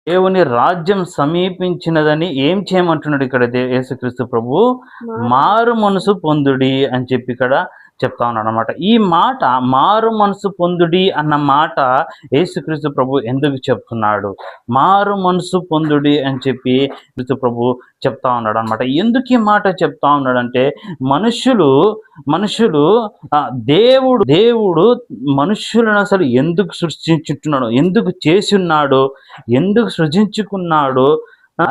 దేవుని రాజ్యం సమీపించినదని ఏం చేయమంటున్నాడు ఇక్కడ యేసుక్రీస్తు ప్రభు? మారు మనసు పొందుడి అని చెప్పి ఇక్కడ చెప్తా ఉన్నాడు అనమాట. ఈ మాట మారు మనసు పొందుడి అన్న మాట యేసుక్రీస్తు ప్రభు ఎందుకు చెప్తున్నాడు? మారు మనసు పొందుడి అని చెప్పి క్రీస్తు ప్రభు చెప్తా ఉన్నాడు అనమాట. ఎందుకు ఈ మాట చెప్తా ఉన్నాడంటే మనుషులు దేవుడు మనుషులను అసలు ఎందుకు సృష్టించుతున్నాడు, ఎందుకు చేసి ఉన్నాడు, ఎందుకు సృజించుకున్నాడు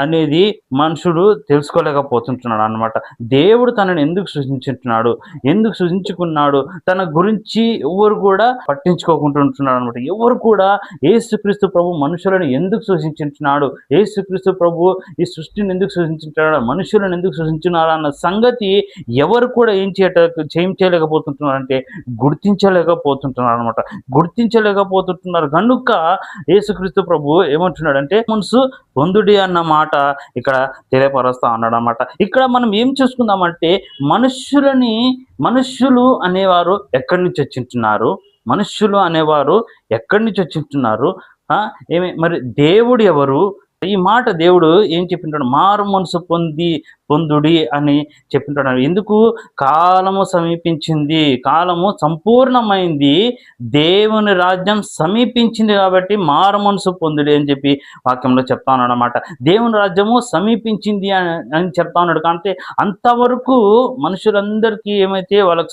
అనేది మనుషుడు తెలుసుకోలేకపోతుంటున్నాడు అనమాట. దేవుడు తనని ఎందుకు సృజించుంటున్నాడు, ఎందుకు సృజించుకున్నాడు, తన గురించి ఎవరు కూడా పట్టించుకోకుంటుంటున్నాడు అనమాట. ఎవరు కూడా యేసుక్రీస్తు ప్రభు మనుషులను ఎందుకు సృజించుంటున్నాడు, యేసుక్రీస్తు ప్రభు ఈ సృష్టిని ఎందుకు సృజించుంటున్నాడు, మనుషులను ఎందుకు సృజించున్నాడు అన్న సంగతి ఎవరు కూడా ఏం చేయలేకపోతుంటున్నారు అంటే గుర్తించలేకపోతుంటున్నారు కనుక యేసుక్రీస్తు ప్రభు ఏమంటున్నాడంటే మనసు పొందుడి అన్న మాట ఇక్కడ తెలియపరుస్తా అన్నాడు అనమాట. ఇక్కడ మనం ఏం చూసుకుందామంటే మనుష్యులు అనేవారు ఎక్కడి నుంచి వచ్చింటున్నారు, మరి దేవుడు ఎవరు? ఈ మాట దేవుడు ఏం చెప్పింటాడు? మారు మనసు పొందుడి అని చెప్పింటాడు. ఎందుకు? కాలము సమీపించింది, కాలము సంపూర్ణమైంది, దేవుని రాజ్యం సమీపించింది కాబట్టి మారు మనసు పొందుడి అని చెప్పి వాక్యంలో చెప్తా ఉన్నాడు అనమాట. దేవుని రాజ్యము సమీపించింది అని చెప్తా ఉన్నాడు. అంటే అంతవరకు మనుషులందరికీ ఏమైతే వాళ్ళకి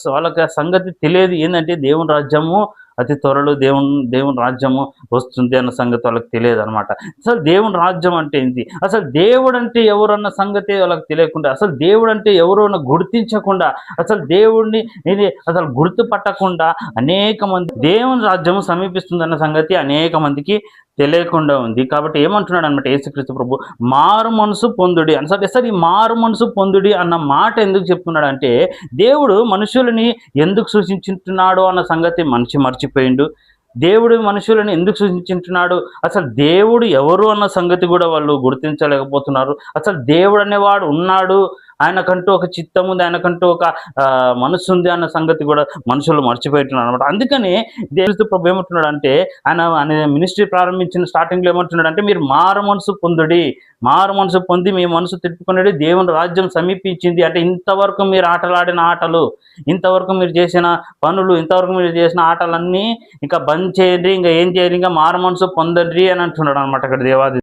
సంగతి తెలియదు ఏంటంటే దేవుని రాజ్యము అతి త్వరలో దేవుని రాజ్యము వస్తుంది అన్న సంగతి వాళ్ళకి తెలియదు అనమాట. అసలు దేవుని రాజ్యం అంటే ఏంటి, అసలు దేవుడు అంటే ఎవరు అన్న సంగతి వాళ్ళకి తెలియకుండా, అసలు దేవుడు అంటే ఎవరు అన్న గుర్తించకుండా, అసలు దేవుడిని అసలు గుర్తుపట్టకుండా అనేక మంది దేవుని రాజ్యము సమీపిస్తుంది అన్న సంగతి అనేక మందికి తెలియకుండా ఉంది. కాబట్టి ఏమంటున్నాడు అనమాట యేసుక్రీస్తు ప్రభు? మారు మనసు పొందుడి అని. సరే ఈ మారు మనసు పొందుడి అన్న మాట ఎందుకు చెప్తున్నాడు అంటే, దేవుడు మనుషులని ఎందుకు సృష్టించుంటున్నాడు అన్న సంగతి మనిషి మర్చిపోయిండు. దేవుడు మనుషులను ఎందుకు సృష్టించుంటున్నాడు, అసలు దేవుడు ఎవరు అన్న సంగతి కూడా వాళ్ళు గుర్తించలేకపోతున్నారు. అసలు దేవుడు అనేవాడు ఉన్నాడు, ఆయనకంటూ ఒక చిత్తం ఉంది, ఆయనకంటూ ఒక మనసు ఉంది అన్న సంగతి కూడా మనుషులు మర్చిపోతున్నారు అనమాట. అందుకని దేవుడు ప్రభు ఏమంటున్నాడు అంటే, ఆయన మినిస్ట్రీ ప్రారంభించిన స్టార్టింగ్లో ఏమంటున్నాడు అంటే, మీరు మారు మనసు పొంది మీ మనసు తిప్పుకునేది దేవుని రాజ్యం సమీపించింది. అంటే ఇంతవరకు మీరు ఆటలాడిన ఆటలు, ఇంతవరకు మీరు చేసిన పనులు, ఇంతవరకు మీరు చేసిన ఆటలన్నీ ఇంకా బంద్ చేయండి, ఇంకా ఏం చేయాలి, ఇంకా మారు మనసు పొందండి అని అంటున్నాడు అనమాట ఇక్కడ దేవాది